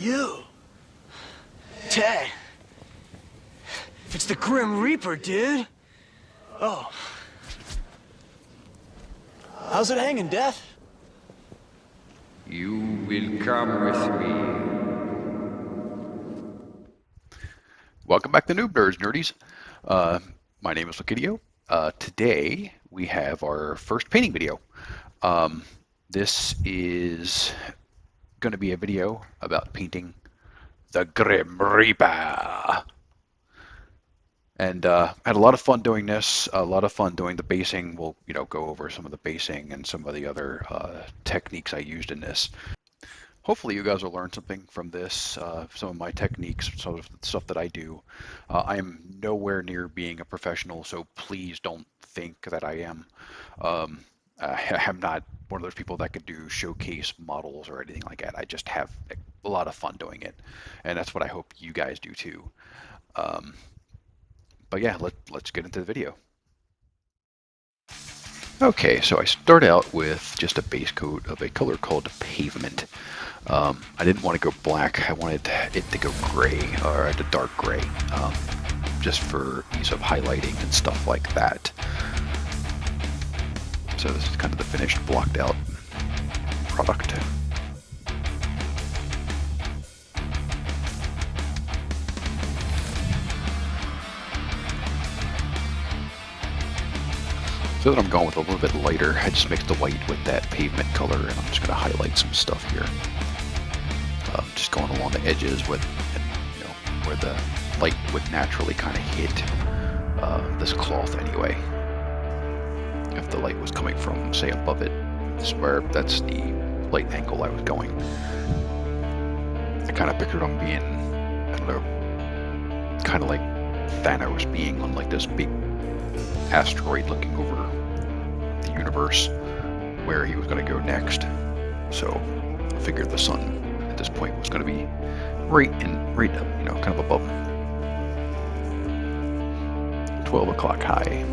you? Ted. It's the Grim Reaper, dude. Oh. How's it hanging, Death? You will come with me. Welcome back to Noob Nerds, nerdies. My name is Lucidio. Today we have our first painting video. This is going to be a video about painting the Grim Reaper. And I had a lot of fun doing this, a lot of fun doing the basing. We'll, go over some of the basing and some of the other techniques I used in this. Hopefully you guys will learn something from this, some of my techniques, some of the stuff that I do. I am nowhere near being a professional, so please don't think that I am. I'm not one of those people that could do showcase models or anything like that. I just have a lot of fun doing it, and that's what I hope you guys do too. But yeah, let's get into the video. Okay, so I start out with just a base coat of a color called Pavement. I didn't want to go black. I wanted it to go gray, or the dark gray, just for ease of highlighting and stuff like that. So this is kind of the finished blocked out product. So that I'm going with a little bit lighter, I just mixed the white with that pavement color, and I'm just going to highlight some stuff here. Just going along the edges with, where the light would naturally kind of hit this cloth anyway. If the light was coming from, say, above it, that's the light angle I was going. I kind of pictured them being, I don't know, kind of like Thanos being on like this big asteroid looking over the universe where he was going to go next. So I figured the sun at this point was going to be right up, kind of above him. 12 o'clock high.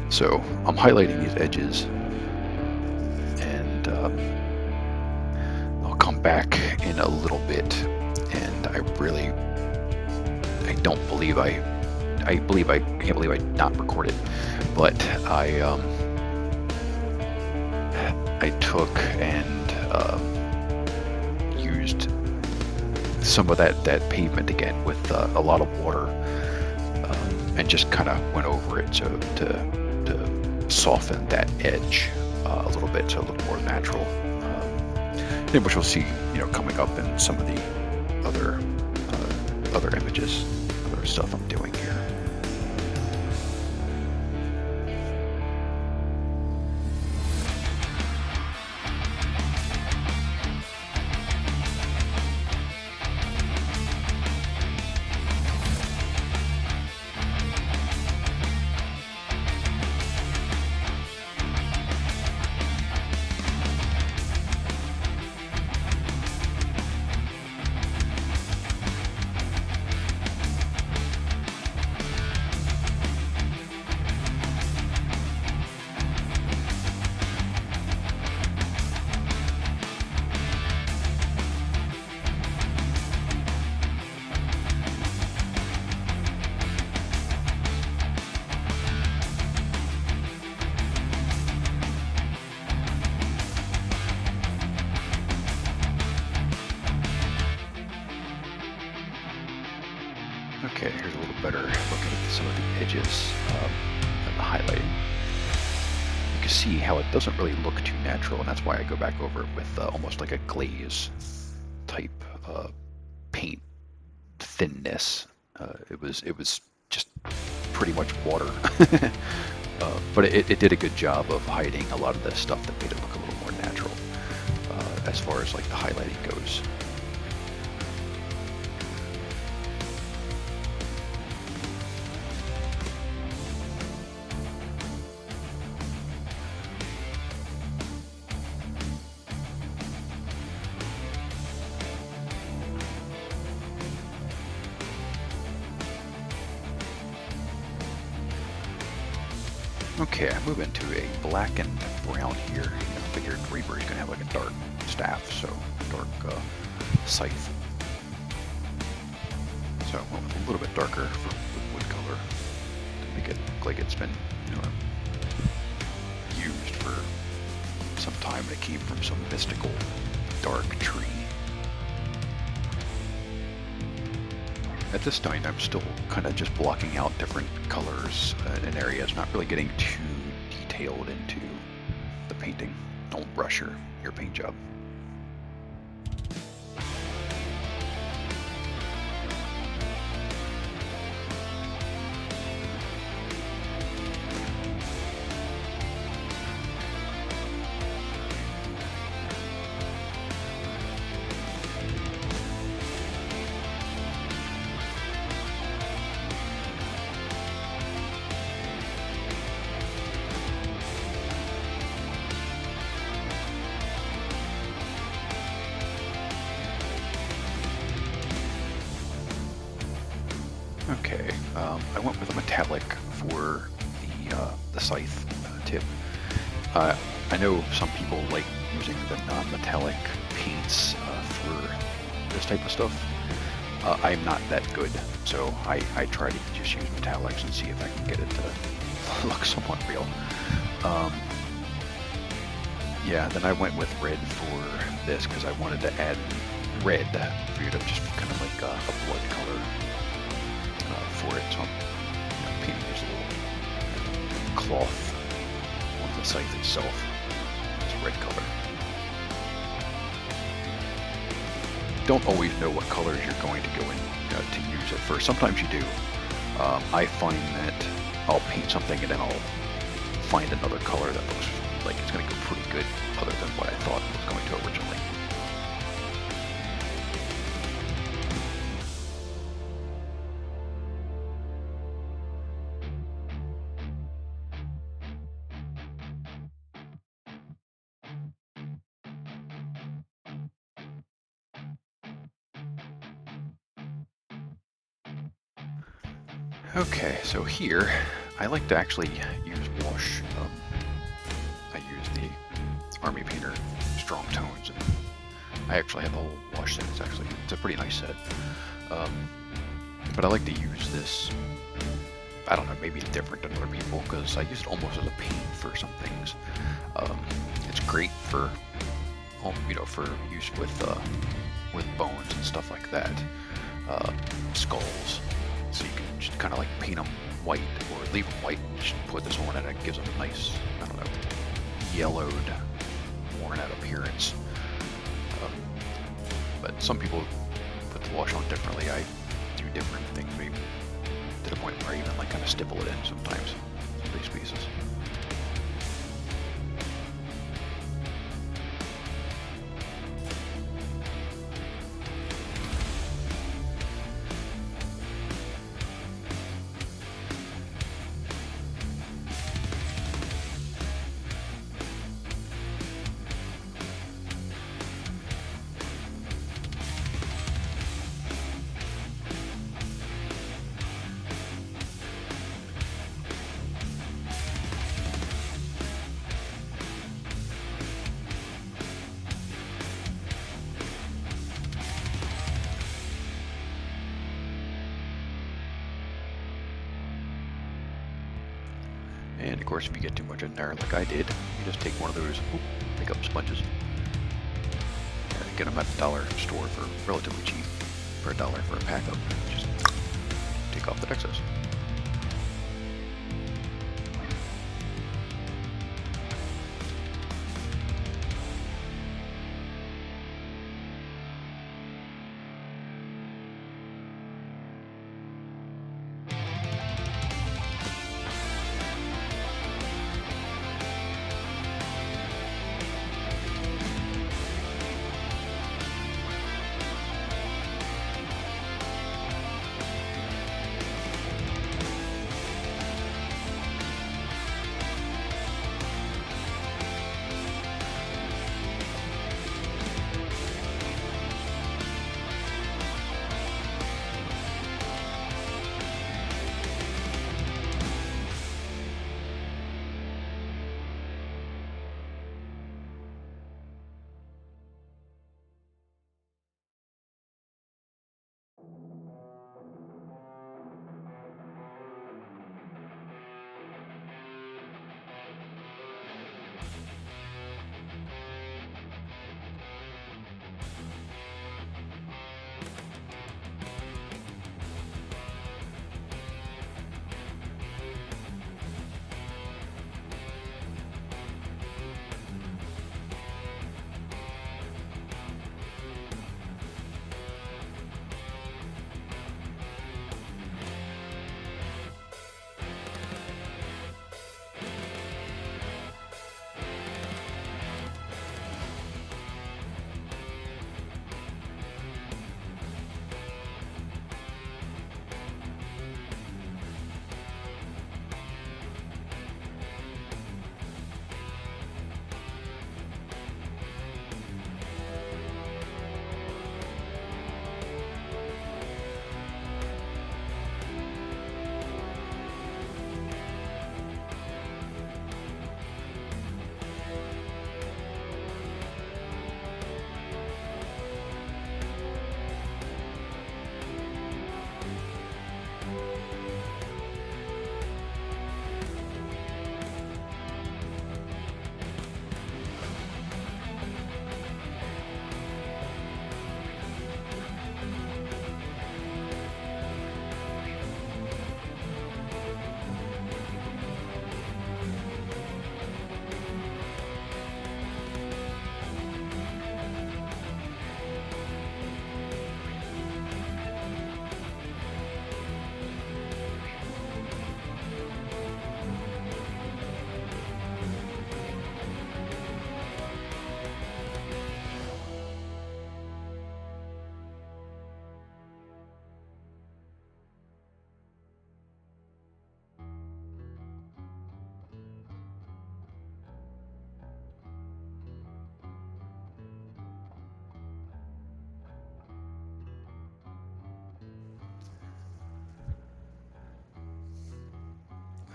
So I'm highlighting these edges, and I'll come back in a little bit, and I don't believe I can't believe I not recorded, but I took and used some of that pavement again with a lot of water, and just kind of went over it to soften that edge a little bit, so a little more natural, which we'll see, coming up in some of the other images, other stuff I'm doing here. Okay, here's a little better look at some of the edges and the highlighting. You can see how it doesn't really look too natural, and that's why I go back over it with almost like a glaze type paint thinness. It was just pretty much water, but it did a good job of hiding a lot of the stuff that made it look a little more natural as far as like the highlighting goes. Okay, I move into a black and brown here. I figured Reaper is going to have like a dark staff, so dark scythe. So I went with a little bit darker for the wood color to make it look like it's been, you know, used for some time and it came from some mystical dark tree. At this time, I'm still kind of just blocking out different colors in areas, not really getting too detailed into the painting. Don't rush your paint job. Okay, I went with a metallic for the scythe tip. I know some people like using the non-metallic paints for this type of stuff. I'm not that good, so I try to just use metallics and see if I can get it to look somewhat real. Yeah, then I went with red for this because I wanted to add red for you to just kind of like a blood color for it. So I'm painting this little cloth on the scythe itself. It's a red color. Don't always know what colors you're going to go in to use at first. Sometimes you do. I find that I'll paint something and then I'll find another color that looks like it's going to go pretty good other than what I thought it was going to originally. Okay, so here I like to actually use wash. I use the Army Painter Strong Tones, and I actually have the whole wash set. It's a pretty nice set. But I like to use this. I don't know, maybe different than other people because I use it almost as a paint for some things. It's great for for use with bones and stuff like that. Skulls. So you can just kind of like paint them white or leave them white and just put this on and it gives them a nice, I don't know, yellowed, worn out appearance. But some people put the wash on differently. I do different things, maybe to the point where I even like kind of stipple it in sometimes, these pieces. And of course, if you get too much in there, like I did, you just take one of those pick up sponges. Get them at the dollar store for relatively cheap, for $1 for a pack of. Just take off the excess.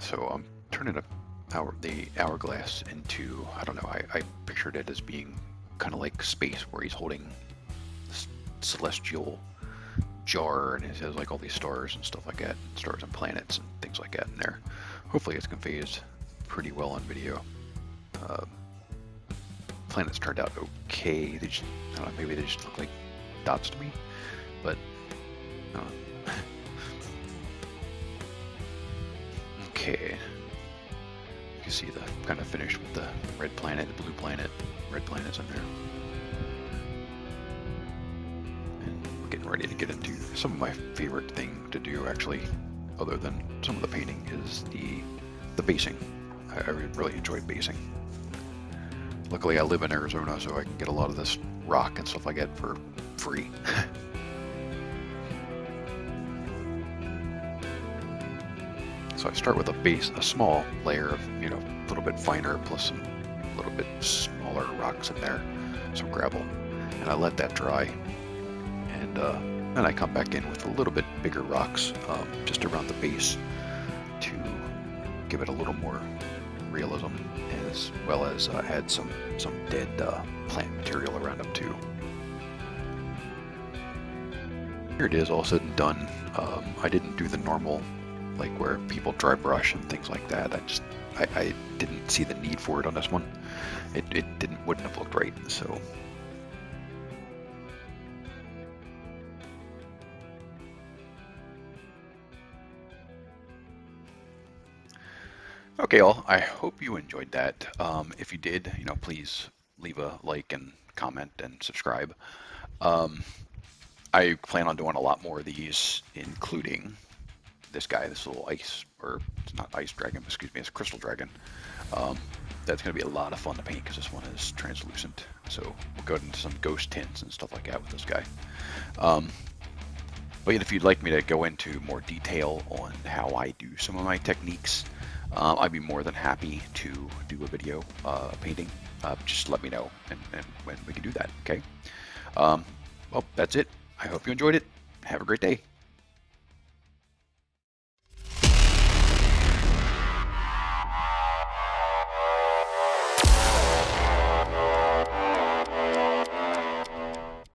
So I'm turning the hourglass into, I don't know, I pictured it as being kind of like space, where he's holding this celestial jar and it has like all these stars and stuff like that, stars and planets and things like that in there. Hopefully it's conveyed pretty well on video. Planets turned out okay. They just, I don't know, maybe they just look like dots to me, but I don't know. Okay. You can see the kind of finish with the red planet, the blue planet, red planets in there. And we're getting ready to get into some of my favorite thing to do, actually, other than some of the painting, is the basing. I really enjoy basing. Luckily I live in Arizona, so I can get a lot of this rock and stuff like that for free. So I start with a base, a small layer of, you know, a little bit finer, plus some little bit smaller rocks in there, some gravel, and I let that dry. And then I come back in with a little bit bigger rocks, just around the base, to give it a little more realism, as well as add some dead plant material around them too. Here it is, all said and done. I didn't do the normal, like where people dry brush and things like that. I didn't see the need for it on this one. It wouldn't have looked right. So okay, all. I hope you enjoyed that. If you did, you know, please leave a like and comment and subscribe. I plan on doing a lot more of these, including this guy, this little ice, or it's not ice dragon, excuse me, it's crystal dragon. That's going to be a lot of fun to paint because this one is translucent. So we'll go into some ghost tints and stuff like that with this guy. But if you'd like me to go into more detail on how I do some of my techniques, I'd be more than happy to do a video painting. Just let me know and when we can do that, okay? Well, that's it. I hope you enjoyed it. Have a great day.